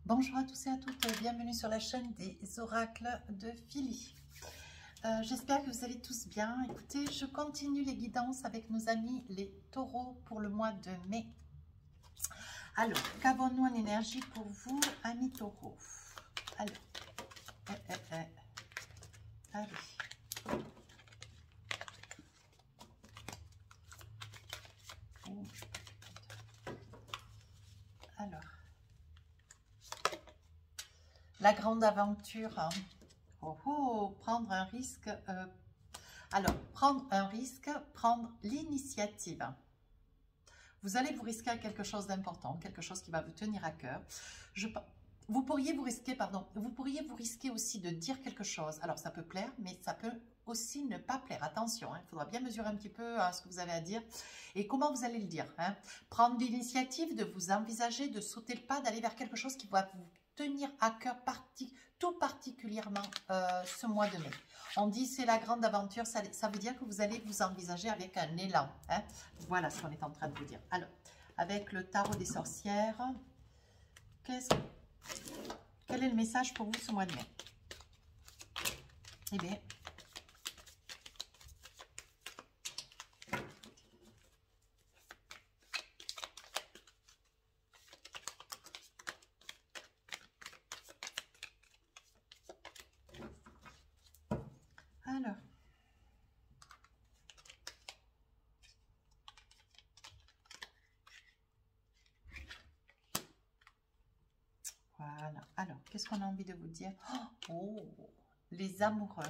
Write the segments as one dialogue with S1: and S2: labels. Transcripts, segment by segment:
S1: Bonjour à tous et à toutes, bienvenue sur la chaîne des oracles de Philly. J'espère que vous allez tous bien. Écoutez, je continue les guidances avec nos amis les taureaux pour le mois de mai. Alors, qu'avons-nous en énergie pour vous, amis taureaux? Alors, allez. Alors, la grande aventure, hein. Prendre un risque. Alors, prendre un risque, prendre l'initiative. Vous allez vous risquer à quelque chose d'important, quelque chose qui va vous tenir à cœur. Vous pourriez vous risquer aussi de dire quelque chose. Alors, ça peut plaire, mais ça peut aussi ne pas plaire. Attention, hein, il faudra bien mesurer un petit peu ce que vous avez à dire et comment vous allez le dire. Hein. Prendre l'initiative, de vous envisager, de sauter le pas, d'aller vers quelque chose qui va vous tenir à cœur tout particulièrement ce mois de mai. On dit c'est la grande aventure, ça veut dire que vous allez vous envisager avec un élan. Hein. Voilà ce qu'on est en train de vous dire. Alors, avec le tarot des sorcières, quel est le message pour vous ce mois de mai? Eh bien, alors, qu'est-ce qu'on a envie de vous dire? Oh, les amoureux.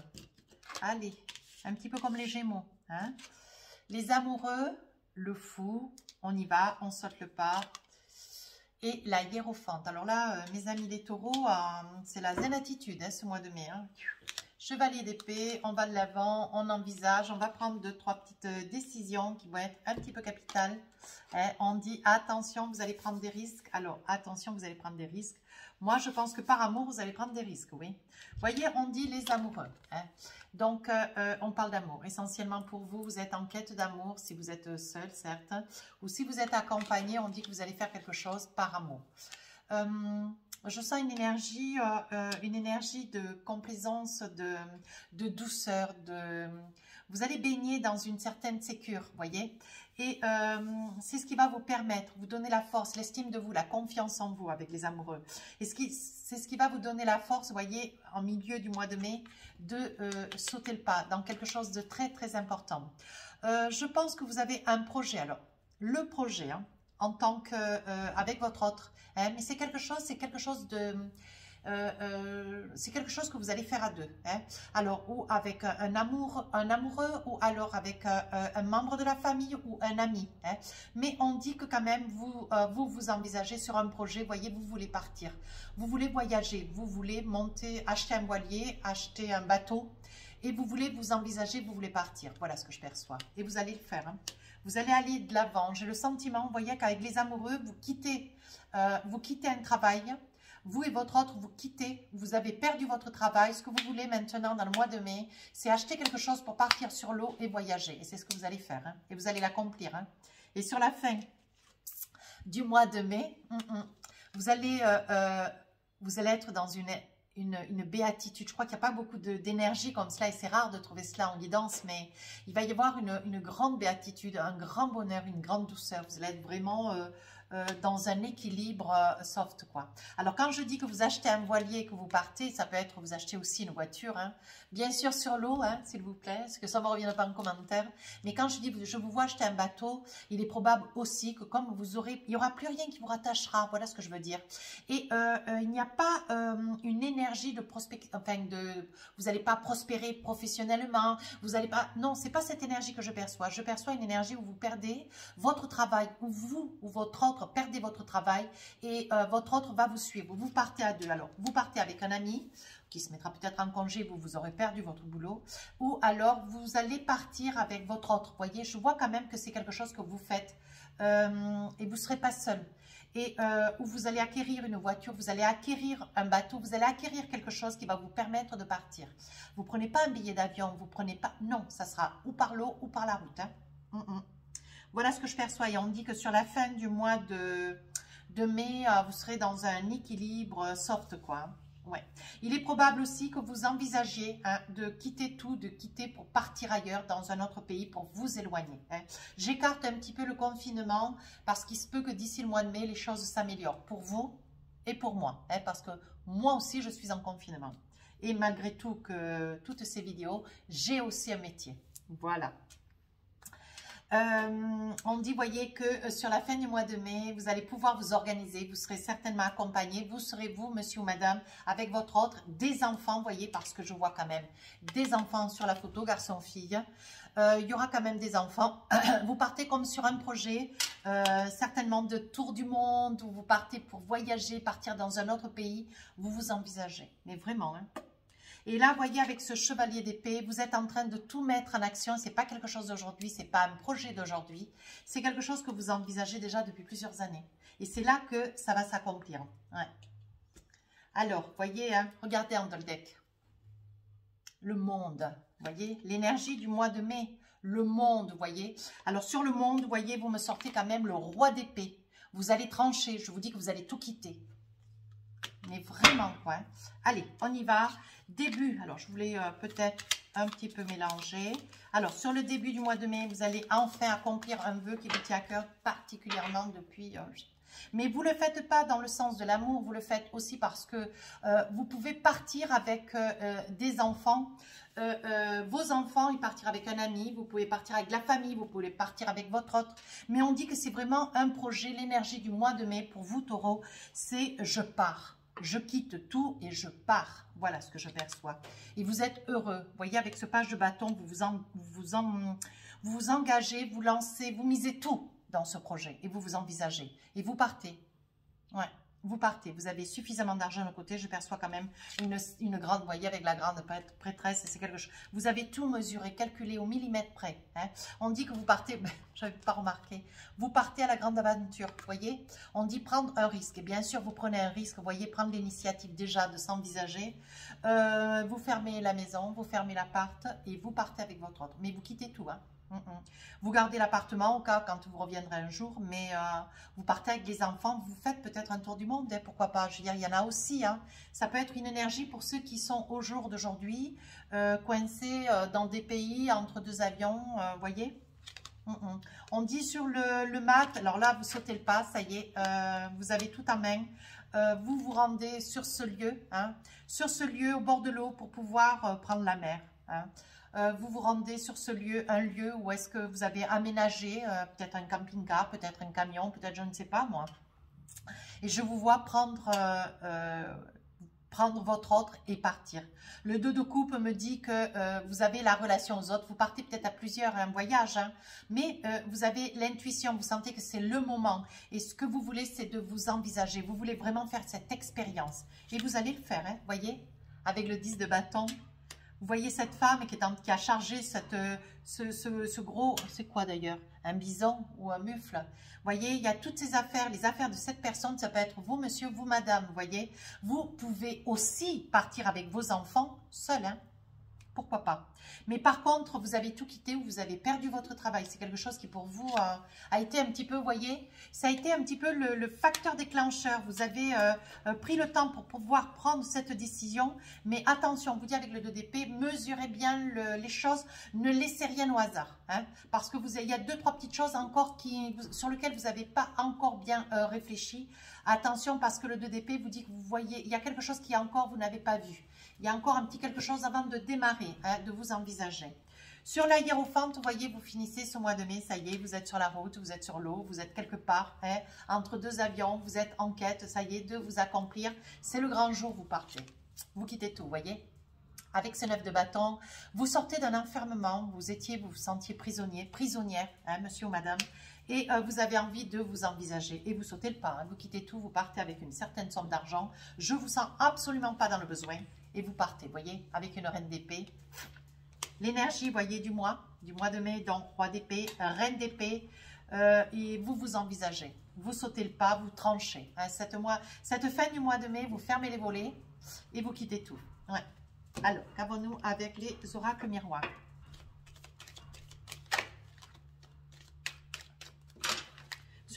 S1: Allez, un petit peu comme les Gémeaux. Hein? Les amoureux, le fou, on y va, on saute le pas. Et la hiérophante. Alors là, mes amis les taureaux, c'est la zen attitude ce mois de mai. Hein? Chevalier d'épée, on va de l'avant, on envisage, on va prendre 2-3 petites décisions qui vont être un petit peu capitales. Hein? On dit attention, vous allez prendre des risques. Alors, attention, vous allez prendre des risques. Moi, je pense que par amour, vous allez prendre des risques, oui. Vous voyez, on dit les amoureux. Hein? Donc, on parle d'amour. Essentiellement pour vous, vous êtes en quête d'amour, si vous êtes seul, certes. Ou si vous êtes accompagné, on dit que vous allez faire quelque chose par amour. Je sens une énergie de complaisance, de douceur, vous allez baigner dans une certaine sécurité, vous voyez. Et c'est ce qui va vous permettre, vous donner la force, l'estime de vous, la confiance en vous avec les amoureux. Et c'est ce qui va vous donner la force, vous voyez, en milieu du mois de mai, de sauter le pas dans quelque chose de très, très important. Je pense que vous avez un projet. Alors, le projet, hein, en tant que avec votre autre, hein, mais c'est quelque chose que vous allez faire à deux. Hein. Alors, ou avec un amoureux, ou alors avec un membre de la famille ou un ami. Hein. Mais on dit que quand même, vous envisagez sur un projet, voyez, vous voulez partir. Vous voulez voyager, vous voulez acheter un voilier, acheter un bateau. Et vous voulez vous envisager, vous voulez partir. Voilà ce que je perçois. Et vous allez le faire. Hein. Vous allez aller de l'avant. J'ai le sentiment, vous voyez, qu'avec les amoureux, vous quittez un travail. Vous et votre autre, vous quittez. Vous avez perdu votre travail. Ce que vous voulez maintenant dans le mois de mai, c'est acheter quelque chose pour partir sur l'eau et voyager. Et c'est ce que vous allez faire. Hein. Et vous allez l'accomplir. Hein. Et sur la fin du mois de mai, vous allez être dans une béatitude. Je crois qu'il n'y a pas beaucoup d'énergie comme cela et c'est rare de trouver cela en guidance, mais il va y avoir une grande béatitude, un grand bonheur, une grande douceur. Vous allez être vraiment dans un équilibre soft, quoi. Alors, quand je dis que vous achetez un voilier et que vous partez, ça peut être vous achetez aussi une voiture, hein. Bien sûr sur l'eau, hein, s'il vous plaît, parce que ça ne me reviendra pas en commentaire. Mais quand je dis je vous vois acheter un bateau, il est probable aussi que comme il n'y aura plus rien qui vous rattachera. Voilà ce que je veux dire. Et il n'y a pas une énergie de vous n'allez pas prospérer professionnellement, vous n'allez pas, non, c'est pas cette énergie que je perçois. Je perçois une énergie où vous perdez votre travail, où vous ou votre autre perdez votre travail et votre autre va vous suivre. Vous partez à deux. Alors, vous partez avec un ami qui se mettra peut-être en congé, vous aurez perdu votre boulot, ou alors vous allez partir avec votre autre. Vous voyez, je vois quand même que c'est quelque chose que vous faites et vous ne serez pas seul. Et où vous allez acquérir une voiture, vous allez acquérir un bateau, vous allez acquérir quelque chose qui va vous permettre de partir. Vous ne prenez pas un billet d'avion, vous prenez pas... Non, ça sera ou par l'eau ou par la route. Hein. Voilà ce que je perçois. Et on dit que sur la fin du mois de de mai, vous serez dans un équilibre soft, quoi. Ouais. Il est probable aussi que vous envisagiez de quitter tout, de quitter pour partir ailleurs dans un autre pays pour vous éloigner. J'écarte un petit peu le confinement parce qu'il se peut que d'ici le mois de mai, les choses s'améliorent pour vous et pour moi. Parce que moi aussi, je suis en confinement. Et malgré tout, que toutes ces vidéos, j'ai aussi un métier. Voilà. On dit, voyez, que sur la fin du mois de mai, vous allez pouvoir vous organiser, vous serez certainement accompagné, vous serez vous, monsieur ou madame, avec votre autre, des enfants, voyez, parce que je vois quand même des enfants sur la photo, garçon-fille. Il y aura quand même des enfants. Vous partez comme sur un projet, certainement de tour du monde, où vous partez pour voyager, partir dans un autre pays, vous vous envisagez, mais vraiment, hein. Et là, voyez, avec ce chevalier d'épée, vous êtes en train de tout mettre en action. Ce n'est pas quelque chose d'aujourd'hui, ce n'est pas un projet d'aujourd'hui. C'est quelque chose que vous envisagez déjà depuis plusieurs années. Et c'est là que ça va s'accomplir. Ouais. Alors, voyez, hein, regardez en dans le deck. Le monde, voyez, l'énergie du mois de mai. Le monde, voyez. Alors, sur le monde, voyez, vous me sortez quand même le roi d'épée. Vous allez trancher, je vous dis que vous allez tout quitter. Mais vraiment, quoi. Hein. Allez, on y va. Début, alors je voulais peut-être un petit peu mélanger. Alors, sur le début du mois de mai, vous allez enfin accomplir un vœu qui vous tient à cœur particulièrement depuis... mais vous ne le faites pas dans le sens de l'amour, vous le faites aussi parce que vous pouvez partir avec des enfants. Vos enfants, ils partiront avec un ami, vous pouvez partir avec la famille, vous pouvez partir avec votre autre. Mais on dit que c'est vraiment un projet, l'énergie du mois de mai pour vous, taureau, c'est je pars. Je quitte tout et je pars. Voilà ce que je perçois. Et vous êtes heureux. Vous voyez, avec ce page de bâton, vous vous engagez, vous lancez, vous misez tout dans ce projet. Et vous vous envisagez. Et vous partez. Ouais, vous partez. Vous avez suffisamment d'argent de côté. Je perçois quand même une grande, vous voyez, avec la grande prêtresse. C'est quelque chose. Vous avez tout mesuré, calculé au millimètre près. Hein. On dit que vous partez, je n'avais pas remarqué, vous partez à la grande aventure. Vous voyez, on dit prendre un risque. Et bien sûr, vous prenez un risque. Vous voyez, prendre l'initiative déjà de s'envisager. Vous fermez la maison, vous fermez l'appart et vous partez avec votre autre. Mais vous quittez tout, hein. Vous gardez l'appartement au cas quand vous reviendrez un jour, mais vous partez avec les enfants, vous faites peut-être un tour du monde, hein, pourquoi pas, je veux dire, il y en a aussi, hein. Ça peut être une énergie pour ceux qui sont au jour d'aujourd'hui, coincés dans des pays entre deux avions, voyez. On dit sur le mat, alors là vous sautez le pas, ça y est, vous avez tout en main. Vous vous rendez sur ce lieu, hein, sur ce lieu au bord de l'eau pour pouvoir prendre la mer, hein. Vous vous rendez sur ce lieu, un lieu où est-ce que vous avez aménagé, peut-être un camping-car, peut-être un camion, peut-être je ne sais pas moi. Et je vous vois prendre votre autre et partir. Le 2 de coupe me dit que vous avez la relation aux autres, vous partez peut-être à plusieurs, un voyage, hein, mais vous avez l'intuition, vous sentez que c'est le moment. Et ce que vous voulez, c'est de vous envisager. Vous voulez vraiment faire cette expérience. Et vous allez le faire, hein, voyez, avec le 10 de bâton. Vous voyez cette femme qui a chargé ce gros, c'est quoi d'ailleurs? Un bison ou un mufle? Vous voyez, il y a toutes ces affaires, les affaires de cette personne, ça peut être vous, monsieur, vous, madame, vous voyez. Vous pouvez aussi partir avec vos enfants seul, hein. Pourquoi pas? Mais par contre, vous avez tout quitté ou vous avez perdu votre travail. C'est quelque chose qui pour vous a été un petit peu, vous voyez, ça a été un petit peu le facteur déclencheur. Vous avez pris le temps pour pouvoir prendre cette décision. Mais attention, on vous dit avec le 2 d'épée, mesurez bien les choses. Ne laissez rien au hasard. Hein, parce que il y a 2-3 petites choses encore sur lesquelles vous n'avez pas encore bien réfléchi. Attention, parce que le 2 d'épée vous dit que vous voyez, il y a quelque chose qui encore vous n'avez pas vu. Il y a encore un petit quelque chose avant de démarrer, hein, de vous envisager. Sur la hiérophante, vous voyez, vous finissez ce mois de mai, ça y est, vous êtes sur la route, vous êtes sur l'eau, vous êtes quelque part, hein, entre deux avions, vous êtes en quête, ça y est, de vous accomplir. C'est le grand jour, vous partez. Vous quittez tout, vous voyez. Avec ce 9 de bâton, vous sortez d'un enfermement, vous vous sentiez prisonnier, prisonnière, hein, monsieur ou madame, et vous avez envie de vous envisager et vous sautez le pas, hein, vous quittez tout, vous partez avec une certaine somme d'argent, je vous sens absolument pas dans le besoin et vous partez, vous voyez, avec une reine d'épée. L'énergie, vous voyez, du mois de mai, donc roi d'épée, reine d'épée, et vous vous envisagez, vous sautez le pas, vous tranchez. Hein, cette fin du mois de mai, vous fermez les volets et vous quittez tout. Ouais. Alors, qu'avons-nous avec les oracles miroirs?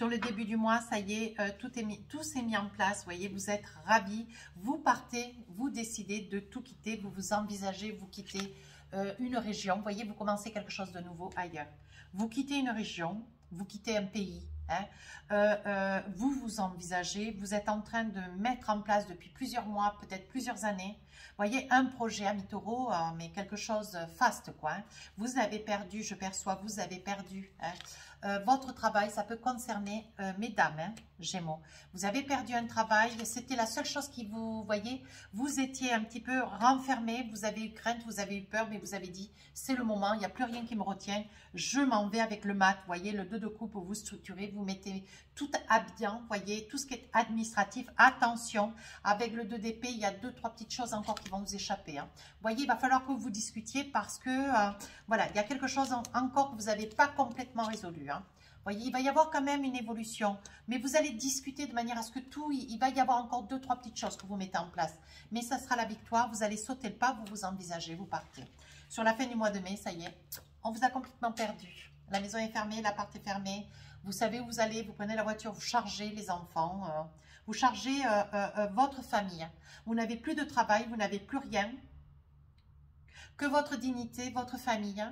S1: Sur le début du mois, ça y est, tout s'est mis en place. Vous voyez, vous êtes ravis. Vous partez, vous décidez de tout quitter. Vous vous envisagez, vous quittez une région. Vous voyez, vous commencez quelque chose de nouveau ailleurs. Vous quittez une région, vous quittez un pays. Hein. Vous vous envisagez, vous êtes en train de mettre en place depuis plusieurs mois, peut-être plusieurs années. Vous voyez, un projet, amis taureaux, mais quelque chose faste, quoi. Hein. Vous avez perdu, je perçois, vous avez perdu. Hein. Votre travail, ça peut concerner mesdames, hein, Gémeaux. Vous avez perdu un travail, c'était la seule chose qui vous, voyez, vous étiez un petit peu renfermé, vous avez eu crainte, vous avez eu peur, mais vous avez dit, c'est le moment, il n'y a plus rien qui me retient, je m'en vais avec le mat, vous voyez, le 2 de coupe, vous structurez, vous mettez tout à bien, vous voyez, tout ce qui est administratif, attention, avec le 2 d'épée, il y a 2-3 petites choses encore qui vont vous échapper. Hein. Vous voyez, il va falloir que vous discutiez parce que, voilà, il y a quelque chose encore que vous n'avez pas complètement résolu. Hein. Vous voyez, il va y avoir quand même une évolution, mais vous allez discuter de manière à ce que tout, il va y avoir encore 2-3 petites choses que vous mettez en place. Mais ça sera la victoire, vous allez sauter le pas, vous vous envisagez, vous partez. Sur la fin du mois de mai, ça y est, on vous a complètement perdu. La maison est fermée, l'appart est fermé. Vous savez où vous allez, vous prenez la voiture, vous chargez les enfants, vous chargez votre famille. Vous n'avez plus de travail, vous n'avez plus rien que votre dignité, votre famille.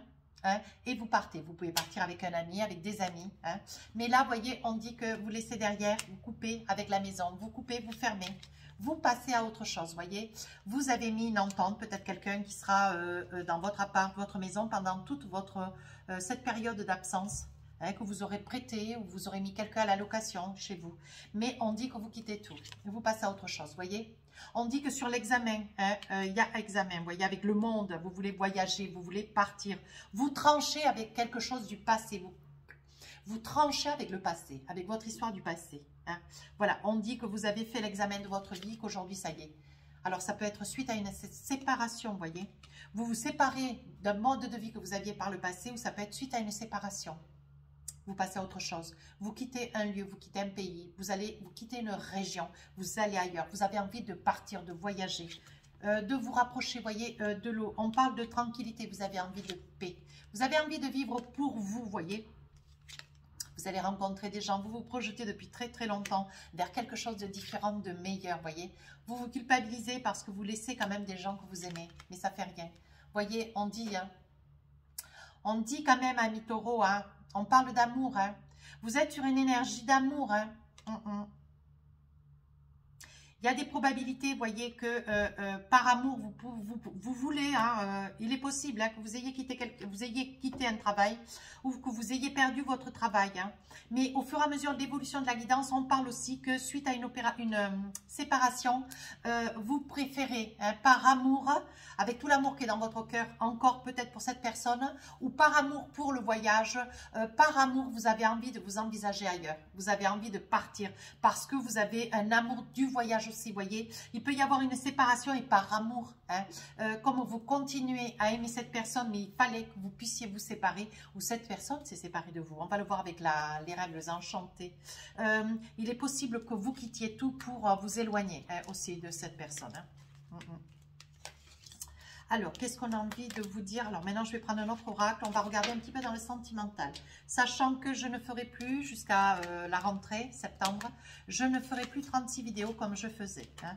S1: Hein, et vous partez. Vous pouvez partir avec un ami, avec des amis. Hein. Mais là, vous voyez, on dit que vous laissez derrière, vous coupez avec la maison, vous coupez, vous fermez. Vous passez à autre chose, voyez. Vous avez mis une entente, peut-être quelqu'un qui sera dans votre appart, votre maison pendant toute cette période d'absence. Hein, que vous aurez prêté ou vous aurez mis quelqu'un à la location chez vous. Mais on dit que vous quittez tout. Vous passez à autre chose, voyez. On dit que sur l'examen, hein, il y a examen, vous voyez, avec le monde, vous voulez voyager, vous voulez partir. Vous tranchez avec quelque chose du passé. Vous tranchez avec le passé, avec votre histoire du passé. Hein. Voilà, on dit que vous avez fait l'examen de votre vie, qu'aujourd'hui, ça y est. Alors, ça peut être suite à une séparation, vous voyez. Vous vous séparez d'un mode de vie que vous aviez par le passé ou ça peut être suite à une séparation. Vous passez à autre chose. Vous quittez un lieu, vous quittez un pays, vous quittez une région, vous allez ailleurs. Vous avez envie de partir, de voyager, de vous rapprocher, voyez, de l'eau. On parle de tranquillité, vous avez envie de paix. Vous avez envie de vivre pour vous, voyez. Vous allez rencontrer des gens, vous vous projetez depuis très très longtemps vers quelque chose de différent, de meilleur, voyez. Vous vous culpabilisez parce que vous laissez quand même des gens que vous aimez, mais ça fait rien. Voyez, on dit quand même, amis taureaux, hein, on parle d'amour, hein. Vous êtes sur une énergie d'amour. Hein. Il y a des probabilités, vous voyez, que par amour, vous voulez, hein, il est possible hein, que vous ayez quitté un travail ou que vous ayez perdu votre travail. Hein. Mais au fur et à mesure de l'évolution de la guidance, on parle aussi que suite à une séparation, vous préférez, hein, par amour, avec tout l'amour qui est dans votre cœur, encore peut-être pour cette personne, ou par amour pour le voyage, par amour, vous avez envie de vous envisager ailleurs. Vous avez envie de partir parce que vous avez un amour du voyage aussi, voyez. Il peut y avoir une séparation et par amour, hein, comme vous continuez à aimer cette personne, mais il fallait que vous puissiez vous séparer, ou cette personne s'est séparée de vous. On va le voir avec les règles enchantées. Il est possible que vous quittiez tout pour vous éloigner hein, aussi de cette personne. Hein. Alors, qu'est-ce qu'on a envie de vous dire? Alors, maintenant, je vais prendre un autre oracle. On va regarder un petit peu dans le sentimental. Sachant que je ne ferai plus, jusqu'à la rentrée, septembre, je ne ferai plus 36 vidéos comme je faisais. Hein.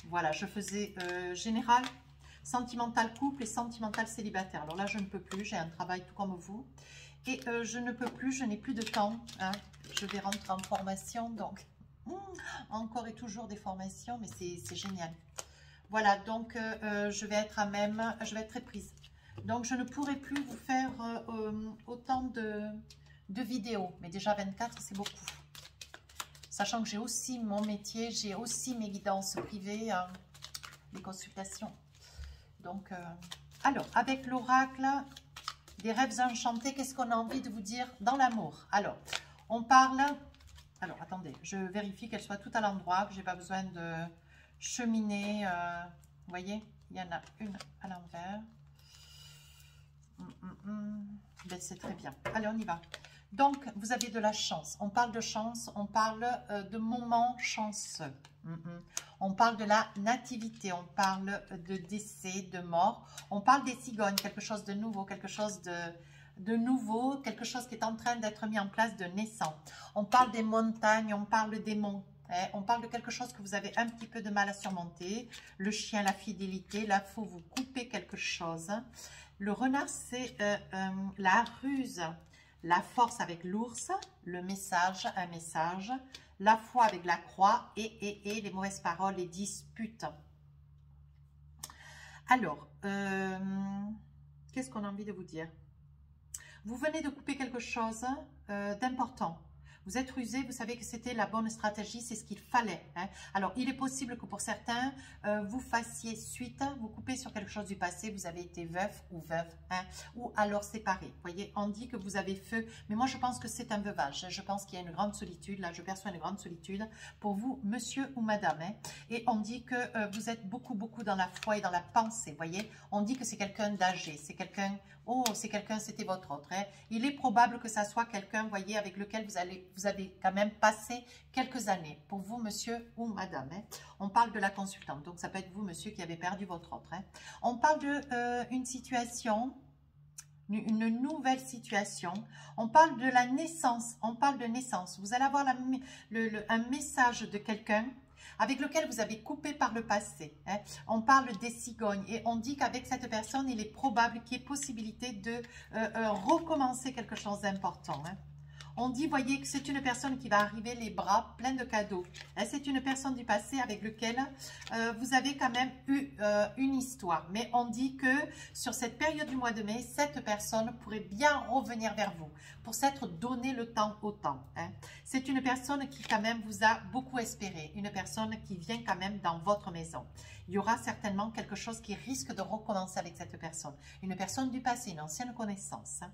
S1: Voilà, je faisais général, sentimental couple et sentimental célibataire. Alors là, je ne peux plus. J'ai un travail tout comme vous. Et je ne peux plus, je n'ai plus de temps. Hein. Je vais rentrer en formation, donc encore et toujours des formations, mais c'est génial. Voilà, donc je vais être je vais être très prise. Donc je ne pourrai plus vous faire autant de vidéos. Mais déjà 24, c'est beaucoup. Sachant que j'ai aussi mon métier, j'ai aussi mes guidances privées, les consultations. Donc, alors, avec l'oracle des rêves enchantés, qu'est-ce qu'on a envie de vous dire dans l'amour? Alors, on parle... Alors, attendez, je vérifie qu'elle soit tout à l'endroit, que je n'ai pas besoin de... cheminée, vous voyez, il y en a une à l'envers. Ben, c'est très bien. Allez, on y va. Donc, vous avez de la chance. On parle de chance, on parle de moments chanceux. On parle de la nativité, on parle de décès, de mort. On parle des cigognes, quelque chose de nouveau, quelque chose de nouveau, quelque chose qui est en train d'être mis en place de naissant. On parle des montagnes, on parle des monts. On parle de quelque chose que vous avez un petit peu de mal à surmonter. Le chien, la fidélité. Là, il faut vous couper quelque chose. Le renard, c'est la ruse. La force avec l'ours. Le message, un message. La foi avec la croix. Et les mauvaises paroles, les disputes. Alors, qu'est-ce qu'on a envie de vous dire? Vous venez de couper quelque chose d'important. Vous êtes rusé, vous savez que c'était la bonne stratégie, c'est ce qu'il fallait. Hein. Alors, il est possible que pour certains, vous fassiez suite, vous coupez sur quelque chose du passé, vous avez été veuf ou veuve, hein, ou alors séparé. Vous voyez, on dit que vous avez feu, mais moi je pense que c'est un veuvage. Je pense qu'il y a une grande solitude, là je perçois une grande solitude pour vous, monsieur ou madame. Hein. Et on dit que vous êtes beaucoup dans la foi et dans la pensée, vous voyez. On dit que c'est quelqu'un d'âgé, c'est quelqu'un... Oh, c'est quelqu'un, c'était votre autre. Hein. Il est probable que ça soit quelqu'un, voyez, avec lequel vous avez quand même passé quelques années. Pour vous, monsieur ou madame. Hein. On parle de la consultante. Donc, ça peut être vous, monsieur, qui avez perdu votre autre. Hein. On parle d'une situation, une nouvelle situation. On parle de la naissance. On parle de naissance. Vous allez avoir un message de quelqu'un avec lequel vous avez coupé par le passé. Hein. On parle des cigognes et on dit qu'avec cette personne, il est probable qu'il y ait possibilité de recommencer quelque chose d'important. Hein. On dit, voyez, que c'est une personne qui va arriver les bras pleins de cadeaux. Hein. C'est une personne du passé avec lequel vous avez quand même eu une histoire. Mais on dit que sur cette période du mois de mai, cette personne pourrait bien revenir vers vous pour s'être donné le temps au temps. Hein. C'est une personne qui quand même vous a beaucoup espéré. Une personne qui vient quand même dans votre maison. Il y aura certainement quelque chose qui risque de recommencer avec cette personne. Une personne du passé, une ancienne connaissance. Hein.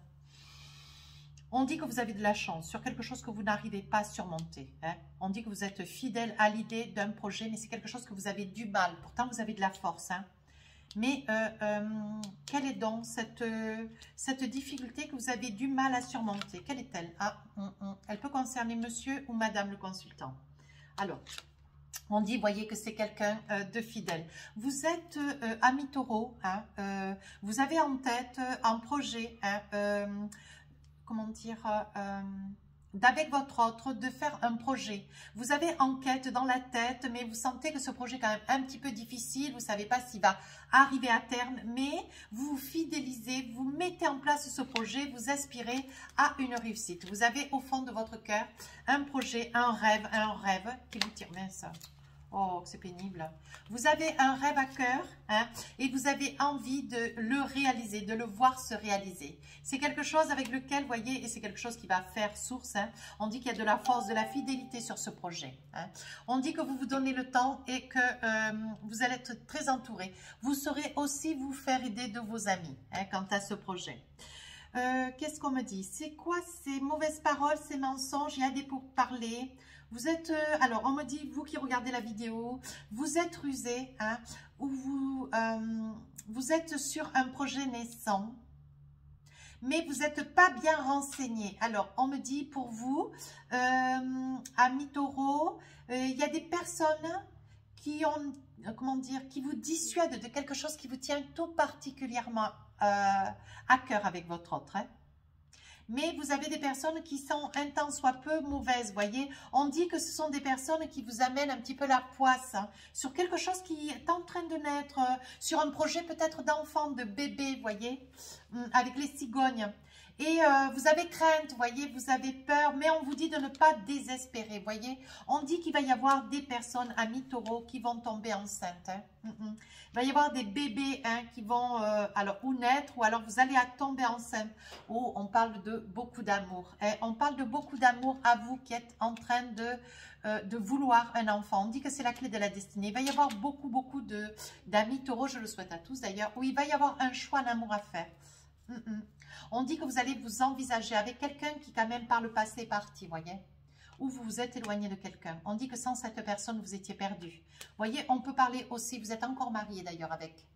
S1: On dit que vous avez de la chance sur quelque chose que vous n'arrivez pas à surmonter. Hein. On dit que vous êtes fidèle à l'idée d'un projet, mais c'est quelque chose que vous avez du mal. Pourtant, vous avez de la force. Hein. Mais quelle est donc cette difficulté que vous avez du mal à surmonter? Quelle est-elle? Elle peut concerner monsieur ou madame le consultant. Alors, on dit, voyez que c'est quelqu'un de fidèle. Vous êtes ami taureau. Hein, vous avez en tête un projet. Hein, comment dire, d'avec votre autre, de faire un projet. Vous avez en quête dans la tête, mais vous sentez que ce projet est quand même un petit peu difficile, vous ne savez pas s'il va arriver à terme, mais vous vous fidélisez, vous mettez en place ce projet, vous aspirez à une réussite. Vous avez au fond de votre cœur un projet, un rêve qui vous tire. Mince. Oh, c'est pénible. Vous avez un rêve à cœur hein, et vous avez envie de le réaliser, de le voir se réaliser. C'est quelque chose avec lequel, vous voyez, et c'est quelque chose qui va faire source. Hein, on dit qu'il y a de la force, de la fidélité sur ce projet. Hein. On dit que vous vous donnez le temps et que vous allez être très entouré. Vous saurez aussi vous faire aider de vos amis hein, quant à ce projet. Qu'est-ce qu'on me dit? C'est quoi ces mauvaises paroles, ces mensonges? Il y a des pourparlers. Vous êtes, alors on me dit, vous qui regardez la vidéo, vous êtes rusé, hein, ou vous êtes sur un projet naissant, mais vous n'êtes pas bien renseigné. Alors, on me dit pour vous, amis taureau, il y a des personnes qui ont, comment dire, qui vous dissuadent de quelque chose qui vous tient tout particulièrement à cœur avec votre autre. Hein. Mais vous avez des personnes qui sont un tant soit peu mauvaises, voyez. On dit que ce sont des personnes qui vous amènent un petit peu la poisse hein, sur quelque chose qui est en train de naître, sur un projet peut-être d'enfant, de bébé, voyez, avec les cigognes. Et vous avez crainte, voyez, vous avez peur, mais on vous dit de ne pas désespérer, voyez. On dit qu'il va y avoir des personnes, amis taureaux, qui vont tomber enceintes. Hein. Il va y avoir des bébés hein, qui vont alors ou naître, ou alors vous allez tomber enceinte. Oh, on parle de beaucoup d'amour. Hein. On parle de beaucoup d'amour à vous qui êtes en train de vouloir un enfant. On dit que c'est la clé de la destinée. Il va y avoir beaucoup d'amis taureaux, je le souhaite à tous d'ailleurs, où il va y avoir un choix d'amour à faire. On dit que vous allez vous envisager avec quelqu'un qui quand même par le passé est parti, voyez, ou vous vous êtes éloigné de quelqu'un. On dit que sans cette personne, vous étiez perdu. Voyez, on peut parler aussi, vous êtes encore marié d'ailleurs avec.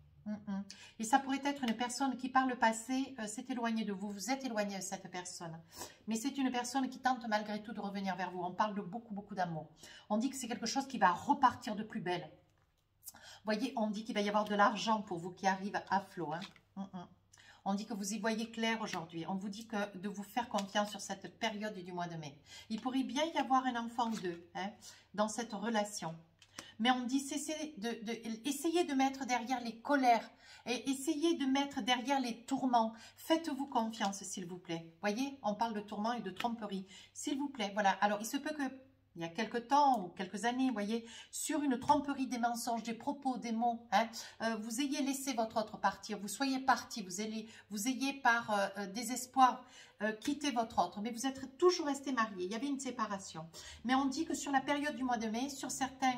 S1: Et ça pourrait être une personne qui par le passé s'est éloignée de vous, vous êtes éloigné de cette personne. Mais c'est une personne qui tente malgré tout de revenir vers vous. On parle de beaucoup d'amour. On dit que c'est quelque chose qui va repartir de plus belle. Voyez, on dit qu'il va y avoir de l'argent pour vous qui arrive à flot. Hein. On dit que vous y voyez clair aujourd'hui. On vous dit que de vous faire confiance sur cette période du mois de mai. Il pourrait bien y avoir un enfant ou deux dans cette relation. Mais on dit, essayez de mettre derrière les colères et essayez de mettre derrière les tourments. Faites-vous confiance, s'il vous plaît. Voyez, on parle de tourments et de tromperie. S'il vous plaît, voilà. Alors, il se peut que il y a quelques temps ou quelques années, vous voyez, sur une tromperie, des mensonges, des propos, des mots, vous ayez laissé votre autre partir, vous soyez parti, vous ayez par désespoir quitté votre autre, mais vous êtes toujours resté marié, il y avait une séparation. Mais on dit que sur la période du mois de mai, sur certains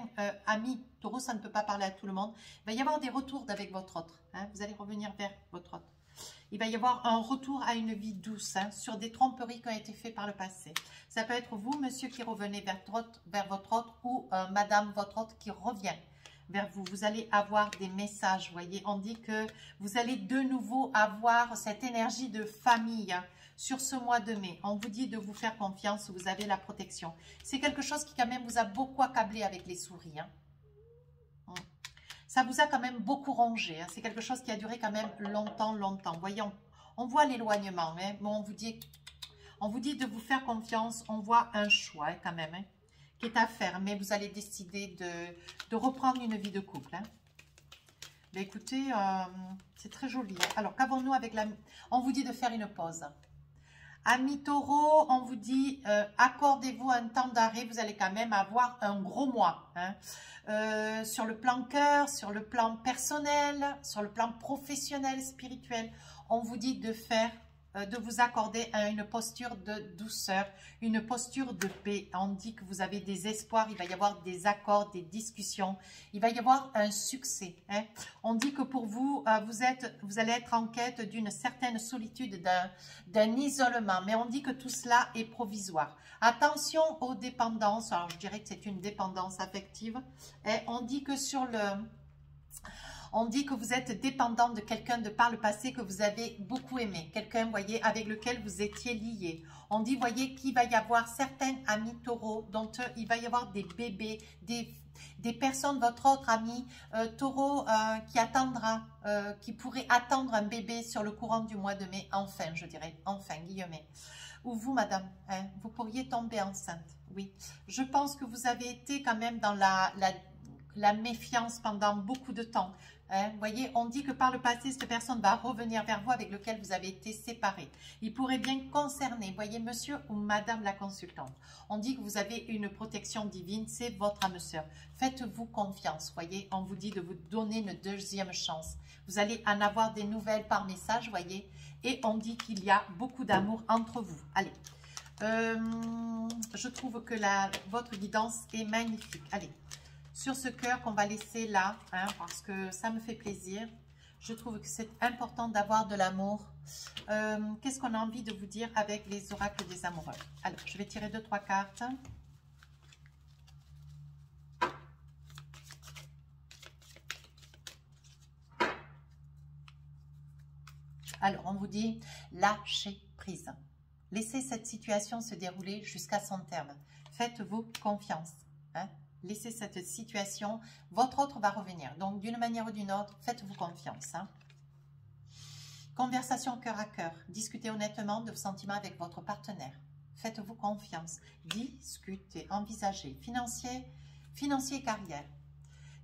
S1: amis, taureau, ça ne peut pas parler à tout le monde, il va y avoir des retours avec votre autre, vous allez revenir vers votre autre. Il va y avoir un retour à une vie douce sur des tromperies qui ont été faites par le passé. Ça peut être vous, monsieur, qui revenez vers votre autre ou madame, votre autre qui revient vers vous. Vous allez avoir des messages, vous voyez. On dit que vous allez de nouveau avoir cette énergie de famille sur ce mois de mai. On vous dit de vous faire confiance, vous avez la protection. C'est quelque chose qui quand même vous a beaucoup accablé avec les souris. Ça vous a quand même beaucoup rongé. C'est quelque chose qui a duré quand même longtemps, longtemps. Voyons, on voit l'éloignement. Mais on vous dit de vous faire confiance. On voit un choix quand même qui est à faire. Mais vous allez décider de reprendre une vie de couple. Mais écoutez, c'est très joli. Alors, qu'avons-nous avec la... On vous dit de faire une pause. Amis taureau, on vous dit, accordez-vous un temps d'arrêt, vous allez quand même avoir un gros mois. Sur le plan cœur, sur le plan personnel, sur le plan professionnel, spirituel, on vous dit de faire, de vous accorder une posture de douceur, une posture de paix. On dit que vous avez des espoirs, il va y avoir des accords, des discussions, il va y avoir un succès. On dit que pour vous, vous allez être en quête d'une certaine solitude, d'un isolement, mais on dit que tout cela est provisoire. Attention aux dépendances, alors je dirais que c'est une dépendance affective, et on dit que on dit que vous êtes dépendant de quelqu'un de par le passé que vous avez beaucoup aimé. Quelqu'un, vous voyez, avec lequel vous étiez lié. On dit, voyez, qu'il va y avoir certains amis taureaux dont il va y avoir des bébés, des personnes, votre autre ami taureau qui pourrait attendre un bébé sur le courant du mois de mai. Enfin, je dirais, enfin, guillemets. Ou vous, madame, vous pourriez tomber enceinte. Oui, je pense que vous avez été quand même dans la méfiance pendant beaucoup de temps. Vous voyez, on dit que par le passé, cette personne va revenir vers vous avec lequel vous avez été séparés. Il pourrait bien concerner, voyez, monsieur ou madame la consultante. On dit que vous avez une protection divine, c'est votre âme sœur. Faites-vous confiance, voyez, on vous dit de vous donner une deuxième chance. Vous allez en avoir des nouvelles par message, voyez, et on dit qu'il y a beaucoup d'amour entre vous. Allez, je trouve que votre guidance est magnifique. Allez. Sur ce cœur qu'on va laisser là, parce que ça me fait plaisir. Je trouve que c'est important d'avoir de l'amour. Qu'est-ce qu'on a envie de vous dire avec les oracles des amoureux? Alors, je vais tirer 2-3 cartes. Alors, on vous dit lâchez prise. Laissez cette situation se dérouler jusqu'à son terme. Faites-vous confiance. Laissez cette situation, votre autre va revenir. Donc, d'une manière ou d'une autre, faites-vous confiance. Conversation cœur à cœur. Discutez honnêtement de vos sentiments avec votre partenaire. Faites-vous confiance. Discutez, envisagez. Financier et carrière.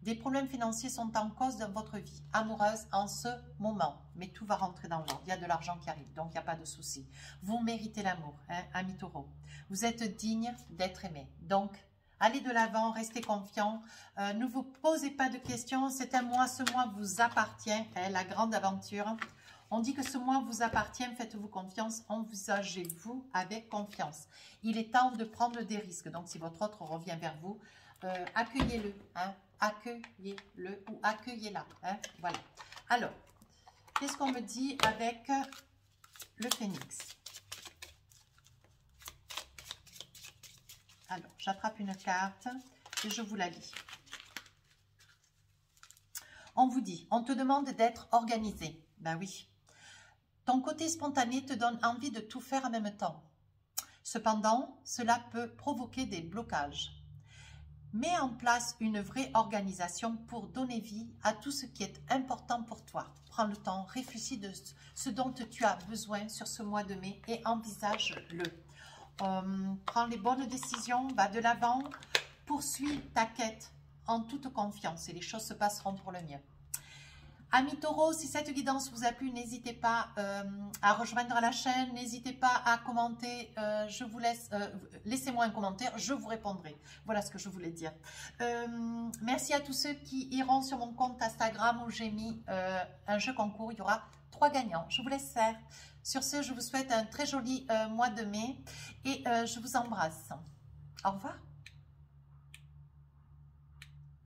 S1: Des problèmes financiers sont en cause dans votre vie amoureuse en ce moment. Mais tout va rentrer dans l'ordre. Il y a de l'argent qui arrive, donc il n'y a pas de souci. Vous méritez l'amour, ami taureau. Vous êtes digne d'être aimé. Donc, allez de l'avant, restez confiant, ne vous posez pas de questions, c'est un mois, ce mois vous appartient, la grande aventure. On dit que ce mois vous appartient, faites-vous confiance, envisagez-vous avec confiance. Il est temps de prendre des risques, donc si votre autre revient vers vous, accueillez-le, accueillez-le ou accueillez-la, voilà. Alors, qu'est-ce qu'on me dit avec le phénix ? Alors, j'attrape une carte et je vous la lis. On vous dit, on te demande d'être organisé. Ben oui. Ton côté spontané te donne envie de tout faire en même temps. Cependant, cela peut provoquer des blocages. Mets en place une vraie organisation pour donner vie à tout ce qui est important pour toi. Prends le temps, réfléchis de ce dont tu as besoin sur ce mois de mai et envisage-le. Prends les bonnes décisions, va de l'avant, poursuis ta quête en toute confiance et les choses se passeront pour le mieux. Amis taureaux, si cette guidance vous a plu, n'hésitez pas à rejoindre la chaîne, n'hésitez pas à commenter, je vous laisse, laissez-moi un commentaire, je vous répondrai. Voilà ce que je voulais dire. Merci à tous ceux qui iront sur mon compte Instagram où j'ai mis un jeu concours, il y aura 3 gagnants. Je vous laisse faire. Sur ce, je vous souhaite un très joli mois de mai et je vous embrasse. Au revoir.